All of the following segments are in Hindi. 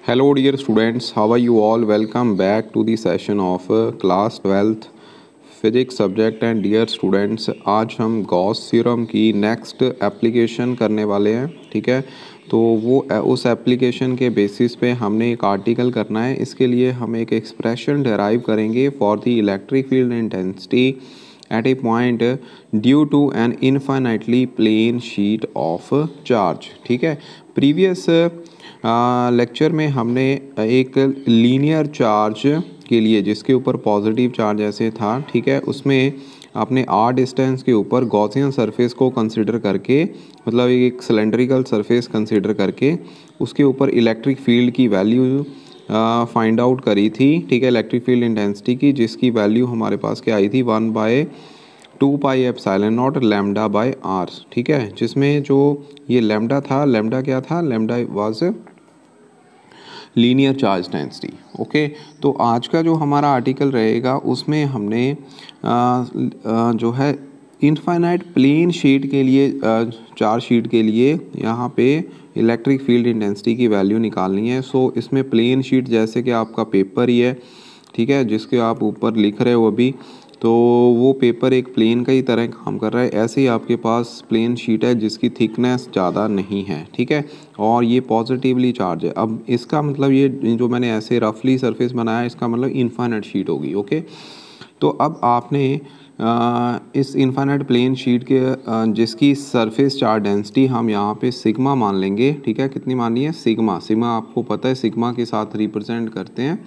Hello dear students, how are you all? Welcome back to the session of class 12th physics subject and dear students, आज हम गॉस थ्योरम की नेक्स्ट एप्लीकेशन करने वाले हैं। ठीक है, तो वो उस एप्लीकेशन के बेसिस पे हमने एक आर्टिकल करना है। इसके लिए हम एक एक्सप्रेशन डिराइव करेंगे for the electric field intensity at a point due to an infinitely plane sheet of charge. ठीक है, प्रीवियस लेक्चर में हमने एक लीनियर चार्ज के लिए जिसके ऊपर पॉजिटिव चार्ज ऐसे था, ठीक है, उसमें आपने आर डिस्टेंस के ऊपर गॉसियन सरफेस को कंसिडर करके, मतलब एक सिलेंड्रिकल सरफेस कंसिडर करके उसके ऊपर इलेक्ट्रिक फील्ड की वैल्यू फाइंड आउट करी थी। ठीक है, इलेक्ट्रिक फील्ड इंटेंसिटी की, जिसकी वैल्यू हमारे पास क्या आई थी, 1/2 pi epsilon naught lambda by R. ठीक है, जिसमें जो ये लैम्डा था, लैम्डा क्या था, lambda was linear charge density. Okay, तो आज का जो हमारा आर्टिकल रहेगा उसमें हमने जो है इनफाइनाइट प्लेन शीट के लिए, चार्ज शीट के लिए यहाँ पे इलेक्ट्रिक फील्ड इंटेंसिटी की वैल्यू निकालनी है। सो इसमें प्लेन शीट जैसे कि आपका पेपर ही है, ठीक है, जिसके आप ऊपर लिख रहे हो अभी, तो वो पेपर एक प्लेन का ही तरह काम कर रहा है। ऐसे ही आपके पास प्लेन शीट है जिसकी थिकनेस ज़्यादा नहीं है, ठीक है, और ये पॉजिटिवली चार्ज है। अब इसका मतलब ये जो मैंने ऐसे रफली सरफेस बनाया, इसका मतलब इनफाइनाइट शीट होगी। ओके, तो अब आपने इस इनफाइनाइट प्लेन शीट के जिसकी सरफेस चार्ज डेंसिटी हम यहाँ पे सिग्मा मान लेंगे। ठीक है, कितनी माननी है, सिग्मा। सिग्मा आपको पता है सिग्मा के साथ रिप्रेजेंट करते हैं,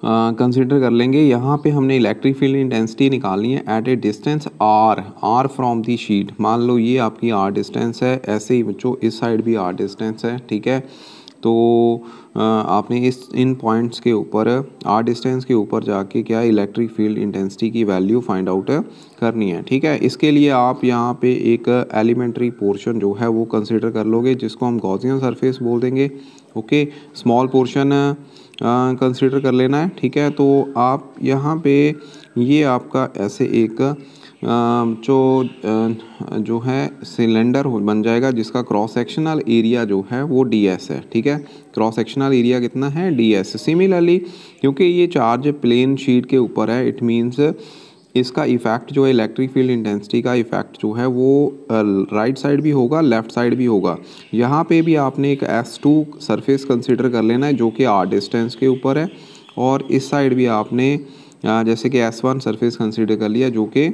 कंसिडर कर लेंगे। यहाँ पे हमने इलेक्ट्रिक फील्ड इंटेंसिटी निकालनी है at a distance R from the sheet. मान लो ये आपकी आर डिस्टेंस है, ऐसे ही बच्चों इस साइड भी आर डिस्टेंस है। ठीक है, तो आपने इन पॉइंट्स के ऊपर, आर डिस्टेंस के ऊपर जाके क्या इलेक्ट्रिक फील्ड इंटेंसिटी की वैल्यू फाइंड आउट करनी है। ठीक है, इसके लिए आप यहाँ पे एक एलिमेंट्री पोर्शन जो है वो कंसिडर कर लोगे, जिसको हम गॉसियन सरफेस बोल देंगे। ओके, स्मॉल पोर्शन कंसिडर कर लेना है। ठीक है, तो आप यहाँ पे ये आपका ऐसे एक जो है सिलेंडर बन जाएगा, जिसका क्रॉस सेक्शनल एरिया जो है वो ds है। ठीक है, क्रॉस सेक्शनल एरिया कितना है, ds। सिमिलरली क्योंकि ये चार्ज प्लेन शीट के ऊपर है, इट मीन्स इसका इफेक्ट जो है इलेक्ट्रिक फील्ड इंटेंसिटी का इफेक्ट जो है वो राइट साइड भी होगा, लेफ्ट साइड भी होगा। यहाँ पे भी आपने एक S2 सरफेस कंसिडर कर लेना है जो कि आर डिस्टेंस के ऊपर है, और इस साइड भी आपने जैसे कि S1 सरफेस कंसिडर कर लिया, जो कि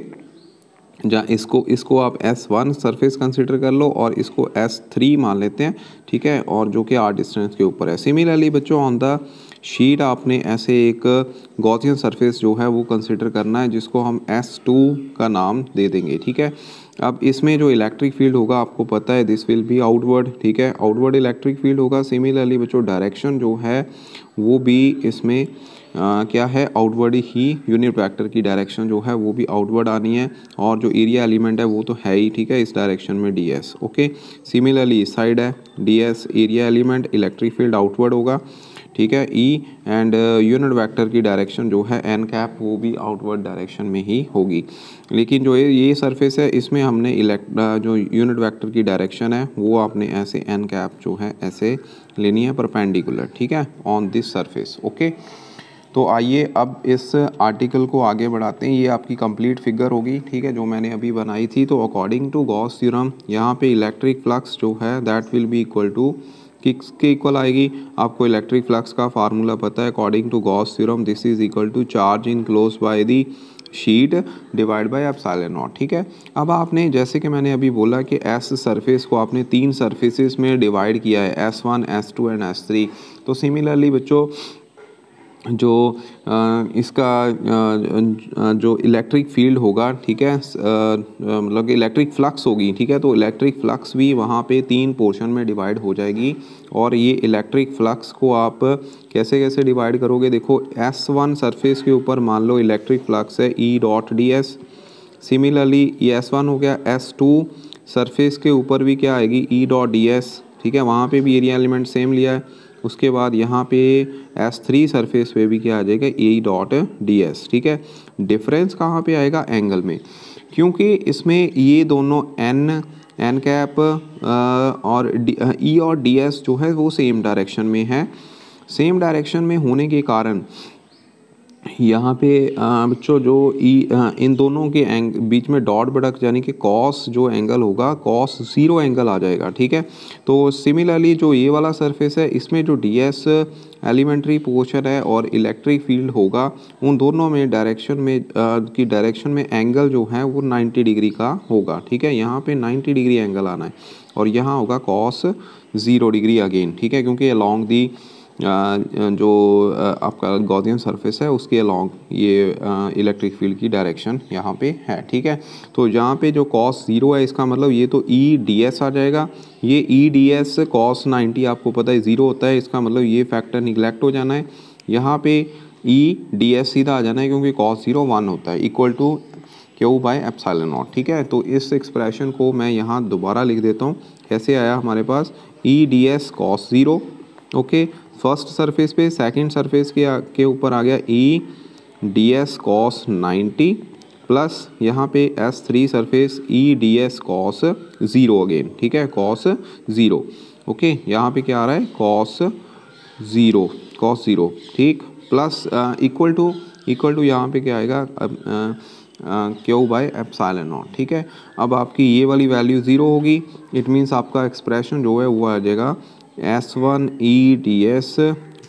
इसको आप S1 सरफेस कंसिडर कर लो और इसको S3 मान लेते हैं। ठीक है, और जो कि आर डिस्टेंस के ऊपर है। सिमिलरली बच्चों ऑन द शीट आपने ऐसे एक गॉसियन सरफेस जो है वो कंसिडर करना है, जिसको हम S2 का नाम दे देंगे। ठीक है, अब इसमें जो इलेक्ट्रिक फील्ड होगा आपको पता है, दिस विल बी आउटवर्ड। ठीक है, आउटवर्ड इलेक्ट्रिक फील्ड होगा। सिमिलरली बच्चों डायरेक्शन जो है वो भी इसमें क्या है, आउटवर्ड ही, यूनिट वेक्टर की डायरेक्शन जो है वो भी आउटवर्ड आनी है, और जो एरिया एलिमेंट है वो तो है ही। ठीक है, इस डायरेक्शन में ds। ओके, सिमिलरली इस साइड है ds area element, electric field outward होगा। ठीक है, ई एंड यूनिट वेक्टर की डायरेक्शन जो है n कैप, वो भी आउटवर्ड डायरेक्शन में ही होगी। लेकिन जो ये सरफेस है इसमें हमने जो यूनिट वेक्टर की डायरेक्शन है वो आपने ऐसे n कैप जो है ऐसे लेनी है परपेंडिकुलर। ठीक है, ऑन दिस सरफेस। ओके, तो आइए अब इस आर्टिकल को आगे बढ़ाते हैं। ये आपकी कंप्लीट फिगर होगी, ठीक है, जो मैंने अभी बनाई थी। तो अकॉर्डिंग टू गॉस थ्योरम यहाँ पे इलेक्ट्रिक फ्लक्स जो है that will be equal to, किसके इक्वल आएगी, आपको इलेक्ट्रिक फ्लक्स का फार्मूला पता है। According to Gauss theorem this is equal to charge enclosed by the sheet divide by epsilon naught. ठीक है, अब आपने जैसे कि मैंने अभी बोला कि S सरफेस को आपने 3 सरफेसेस में डिवाइड किया है, S1, S2 एंड S3। तो सिमिलरली बच्चों जो इसका जो इलेक्ट्रिक फील्ड होगा, ठीक है, मतलब इलेक्ट्रिक फ्लक्स होगी। ठीक है, तो इलेक्ट्रिक फ्लक्स भी वहाँ पे 3 पोर्शन में डिवाइड हो जाएगी। और ये इलेक्ट्रिक फ्लक्स को आप कैसे कैसे डिवाइड करोगे, देखो S1 सरफेस के ऊपर मान लो इलेक्ट्रिक फ्लक्स है E.ds। सिमिलरली ये S1 हो गया। S2 सरफेस के ऊपर भी क्या आएगी, E.ds। ठीक है, वहाँ पे भी एरिया एलिमेंट सेम लिया है। उसके बाद यहाँ पे S3 सरफेस पे भी क्या आ जाएगा, E.ds। ठीक है, डिफरेंस कहाँ पे आएगा, एंगल में, क्योंकि इसमें ये दोनों एन कैप और ई और डी एस जो है वो सेम डायरेक्शन में है। सेम डायरेक्शन में होने के कारण यहाँ पे बच्चों जो इन दोनों के बीच में डॉट प्रोडक्ट यानी कि कॉस जो एंगल होगा कॉस ज़ीरो एंगल आ जाएगा, ठीक है। तो सिमिलरली जो ये वाला सरफेस है इसमें जो डी एस एलिमेंट्री पोर्शन है और इलेक्ट्रिक फील्ड होगा उन दोनों में डायरेक्शन में एंगल जो है वो 90 डिग्री का होगा, ठीक है। यहाँ पे 90 डिग्री एंगल आना है और यहाँ होगा कॉस 0 डिग्री अगेन, ठीक है, क्योंकि अलॉन्ग दी जो आपका गॉसियन सरफेस है उसके अलॉन्ग ये इलेक्ट्रिक फील्ड की डायरेक्शन यहाँ पे है, ठीक है। तो यहाँ पे जो कॉस 0 है इसका मतलब ये तो ई डी एस आ जाएगा। ये ई डी एस कॉस 90 आपको पता है 0 होता है, इसका मतलब ये फैक्टर निगलेक्ट हो जाना है। यहाँ पे ई डी एस सीधा आ जाना है क्योंकि कॉस 0 1 होता है equal to Q by epsilon naught, ठीक है। तो इस एक्सप्रेशन को मैं यहाँ दोबारा लिख देता हूँ। कैसे आया हमारे पास E D S cos 0, okay, first surface पे। सेकंड सरफेस के ऊपर आ गया E D S cos 90 plus यहाँ पे S3 surface E D S cos 0 again, ठीक है, कॉस 0, ओके। यहाँ पे क्या आ रहा है कॉस 0, ठीक, प्लस इक्वल टू यहाँ पे क्या आएगा क्यू बाय एप्सिलॉन नॉट, ठीक है। अब आपकी ये वाली वैल्यू 0 होगी, इट मीन्स आपका एक्सप्रेशन जो है वो आ जाएगा S1 E D S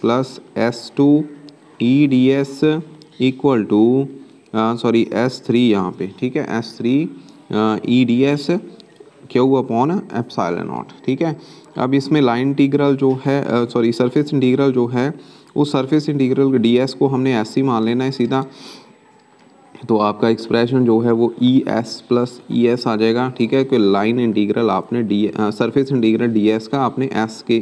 plus S2 E D S equal to S3 यहाँ पे, ठीक है, S3 E D S Q upon epsilon naught, ठीक है। अब इसमें लाइन इंटीग्रल जो है सरफेस इंटीग्रल जो है उस सरफेस इंटीग्रल डी एस को हमने ऐसे ही मान लेना है सीधा। तो आपका एक्सप्रेशन जो है वो E S plus E S आ जाएगा, ठीक है, कि लाइन इंटीग्रल आपने सरफेस इंटीग्रल डी एस का आपने एस के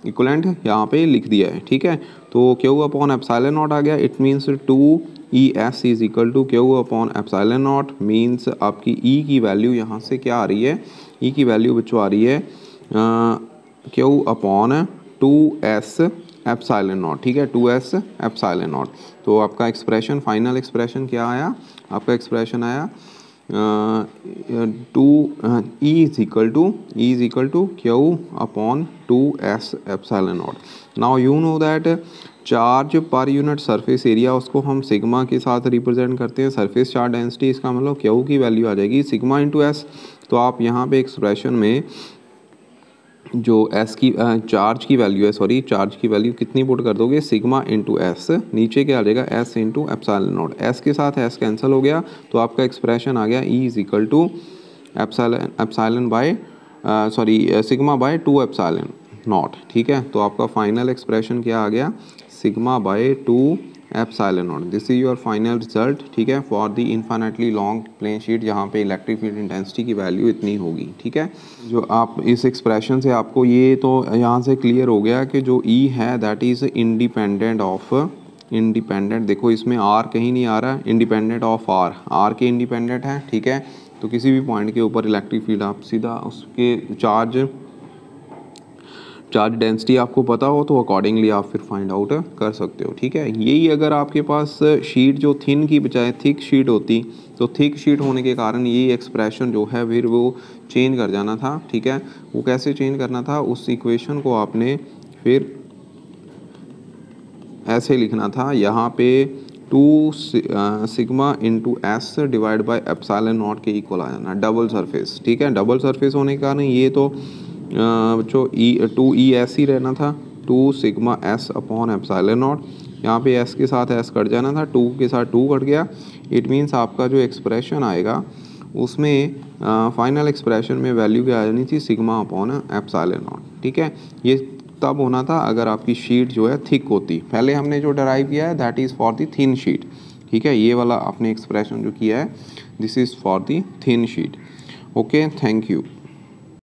इक्वलेंट यहाँ पे लिख दिया है, ठीक है। तो क्यू अपॉन एप्सिलॉन नॉट आ गया, it means 2 E S is equal to Q upon epsilon naught, means आपकी ई की वैल्यू यहाँ से क्या आ रही है, ई की वैल्यू बच्चों आ रही है Q upon 2s epsilon naught, ठीक है, 2s एप्सिलॉन नॉट। तो आपका एक्सप्रेशन फाइनल एक्सप्रेशन क्या आया, आपका एक्सप्रेशन आया 2 E is equal to Q upon 2s epsilon naught. Now you know that charge per unit surface area उसको हम सिग्मा के साथ रिप्रेजेंट करते हैं। सरफेस चार्ज डेंसिटी इसका मतलब क्यू की वैल्यू आ जाएगी सिग्मा इंटू एस। तो आप यहाँ पे एक्सप्रेशन में जो एस की चार्ज की वैल्यू कितनी पुट कर दोगे, सिग्मा इंटू एस, नीचे क्या आ जाएगा S into epsilon not, S के साथ एस कैंसिल हो गया तो आपका एक्सप्रेशन आ गया E is equal to sigma by 2 epsilon naught, ठीक है। तो आपका फाइनल एक्सप्रेशन क्या आ गया, sigma by 2 epsilon naught. This is your final result, ठीक है, for the infinitely long plane sheet जहाँ पे इलेक्ट्रिक फील्ड इंटेंसिटी की वैल्यू इतनी होगी, ठीक है। जो आप इस एक्सप्रेशन से आपको ये तो यहाँ से क्लियर हो गया कि जो ई है दैट इज़ इंडिपेंडेंट, देखो इसमें आर कहीं नहीं आ रहा, इंडिपेंडेंट ऑफ आर के इंडिपेंडेंट है, ठीक है। तो किसी भी पॉइंट के ऊपर इलेक्ट्रिक फील्ड आप सीधा उसके चार्ज डेंसिटी आपको पता हो तो अकॉर्डिंगली आप फिर फाइंड आउट कर सकते हो, ठीक है। यही अगर आपके पास शीट जो थिन की बजाय थिक शीट होती तो थिक शीट होने के कारण ये एक्सप्रेशन जो है फिर वो चेंज कर जाना था, ठीक है। वो कैसे चेंज करना था, उस इक्वेशन को आपने फिर ऐसे लिखना था, यहाँ पे 2 sigma into S divide by epsilon not के इक्वल आ जाना, डबल सरफेस, ठीक है। डबल सरफेस होने के कारण ये तो बच्चों 2 ई एस ही रहना था, 2 sigma S upon epsilon not, यहाँ पे एस के साथ एस कट जाना था, 2 के साथ 2 कट गया। इट मीन्स आपका जो एक्सप्रेशन आएगा उसमें फाइनल एक्सप्रेशन में वैल्यू क्या आ जानी थी, सिग्मा अपॉन एप्सिलॉन नॉट, ठीक है। ये तब होना था अगर आपकी शीट जो है थिक होती। पहले हमने जो डराइव किया है that is for the thin sheet, ठीक है। ये वाला आपने एक्सप्रेशन जो किया है this is for the thin sheet, okay, thank you.